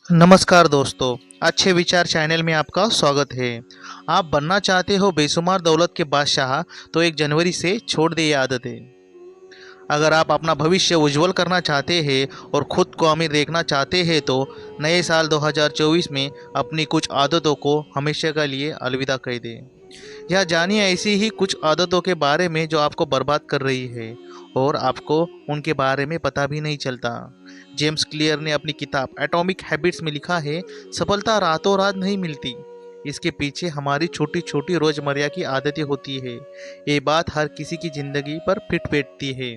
नमस्कार दोस्तों, अच्छे विचार चैनल में आपका स्वागत है। आप बनना चाहते हो बेशुमार दौलत के बादशाह, तो 1 जनवरी से छोड़ दे ये आदतें। अगर आप अपना भविष्य उज्जवल करना चाहते हैं और खुद को अमीर देखना चाहते हैं, तो नए साल 2024 में अपनी कुछ आदतों को हमेशा के लिए अलविदा कह दें। यह जानिए ऐसी ही कुछ आदतों के बारे में जो आपको बर्बाद कर रही है और आपको उनके बारे में पता भी नहीं चलता। जेम्स क्लियर ने अपनी किताब एटॉमिक हैबिट्स में लिखा है, सफलता रातों रात नहीं मिलती, इसके पीछे हमारी छोटी छोटी रोजमर्रा की आदतें होती है। ये बात हर किसी की जिंदगी पर फिट बैठती है।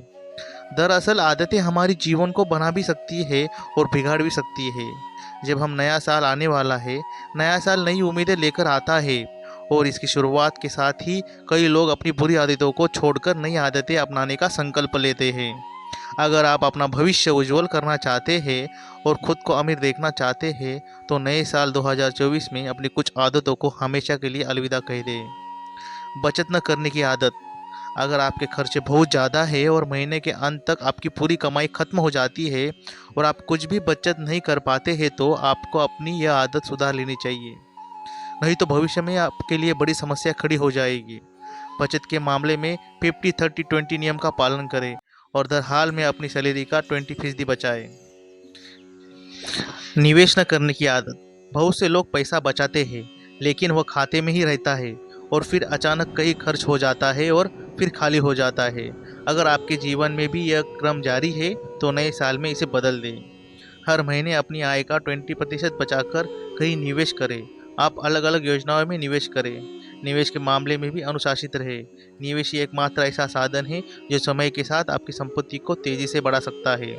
दरअसल आदतें हमारी जीवन को बना भी सकती है और बिगाड़ भी सकती है। जब हम नया साल आने वाला है, नया साल नई उम्मीदें लेकर आता है और इसकी शुरुआत के साथ ही कई लोग अपनी बुरी आदतों को छोड़कर नई आदतें अपनाने का संकल्प लेते हैं। अगर आप अपना भविष्य उज्जवल करना चाहते हैं और खुद को अमीर देखना चाहते हैं, तो नए साल 2024 में अपनी कुछ आदतों को हमेशा के लिए अलविदा कह दें। बचत न करने की आदत। अगर आपके खर्चे बहुत ज़्यादा है और महीने के अंत तक आपकी पूरी कमाई खत्म हो जाती है और आप कुछ भी बचत नहीं कर पाते हैं, तो आपको अपनी यह आदत सुधार लेनी चाहिए। नहीं तो भविष्य में आपके लिए बड़ी समस्या खड़ी हो जाएगी। बचत के मामले में 50-30-20 नियम का पालन करें और हर हाल में अपनी सैलरी का 20% बचाएं। निवेश न करने की आदत। बहुत से लोग पैसा बचाते हैं, लेकिन वह खाते में ही रहता है और फिर अचानक कहीं खर्च हो जाता है और फिर खाली हो जाता है। अगर आपके जीवन में भी यह क्रम जारी है, तो नए साल में इसे बदल दें। हर महीने अपनी आय का 20% बचाकर कहीं निवेश करें। आप अलग अलग योजनाओं में निवेश करें। निवेश के मामले में भी अनुशासित रहे। निवेश ही एकमात्र ऐसा साधन है जो समय के साथ आपकी संपत्ति को तेजी से बढ़ा सकता है।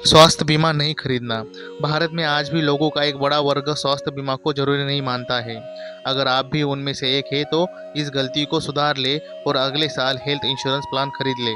स्वास्थ्य बीमा नहीं खरीदना। भारत में आज भी लोगों का एक बड़ा वर्ग स्वास्थ्य बीमा को जरूरी नहीं मानता है। अगर आप भी उनमें से एक है, तो इस गलती को सुधार ले और अगले साल हेल्थ इंश्योरेंस प्लान खरीद ले।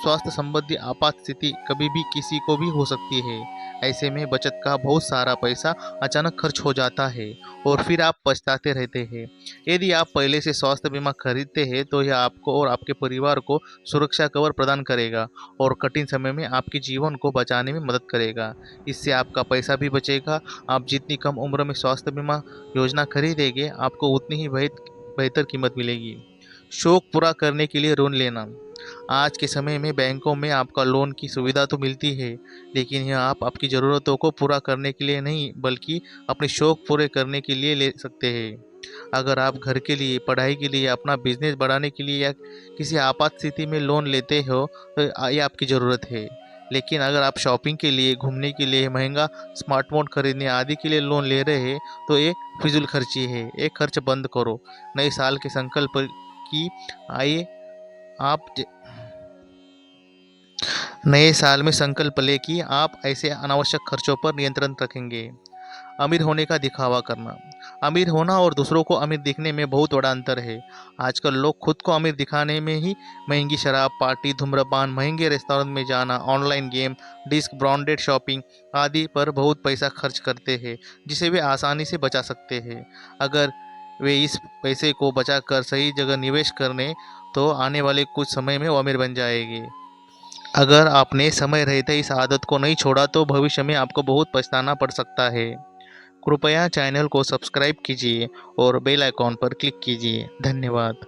स्वास्थ्य संबंधी आपात स्थिति कभी भी किसी को भी हो सकती है। ऐसे में बचत का बहुत सारा पैसा अचानक खर्च हो जाता है और फिर आप पछताते रहते हैं। यदि आप पहले से स्वास्थ्य बीमा खरीदते हैं, तो यह आपको और आपके परिवार को सुरक्षा कवर प्रदान करेगा और कठिन समय में आपके जीवन को बचाने में मदद करेगा। इससे आपका पैसा भी बचेगा। आप जितनी कम उम्र में स्वास्थ्य बीमा योजना खरीदेंगे, आपको उतनी ही बेहतर कीमत मिलेगी। शौक पूरा करने के लिए लोन लेना। आज के समय में बैंकों में आपका लोन की सुविधा तो मिलती है, लेकिन यह आप आपकी ज़रूरतों को पूरा करने के लिए नहीं, बल्कि अपने शौक पूरे करने के लिए ले सकते हैं। अगर आप घर के लिए, पढ़ाई के लिए, अपना बिजनेस बढ़ाने के लिए या किसी आपात स्थिति में लोन लेते हो, तो ये आपकी ज़रूरत है। लेकिन अगर आप शॉपिंग के लिए, घूमने के लिए, महंगा स्मार्टफ़ोन खरीदने आदि के लिए लोन ले रहे हैं, तो ये फिजूल खर्ची है। ये खर्च बंद करो। नए साल के संकल्प की आइए आप नए साल में संकल्प लें कि आप ऐसे अनावश्यक खर्चों पर नियंत्रण रखेंगे। अमीर होने का दिखावा करना। अमीर होना और दूसरों को अमीर दिखने में बहुत बड़ा अंतर है। आजकल लोग खुद को अमीर दिखाने में ही महंगी शराब, पार्टी, धूम्रपान, महंगे रेस्टोरेंट में जाना, online game, disc, branded shopping आदि पर बहुत पैसा खर्च करते हैं, जिसे वे आसानी से बचा सकते हैं। अगर वे इस पैसे को बचाकर सही जगह निवेश करने, तो आने वाले कुछ समय में वो अमीर बन जाएंगे। अगर आपने समय रहते इस आदत को नहीं छोड़ा, तो भविष्य में आपको बहुत पछताना पड़ सकता है। कृपया चैनल को सब्सक्राइब कीजिए और बेल आइकॉन पर क्लिक कीजिए। धन्यवाद।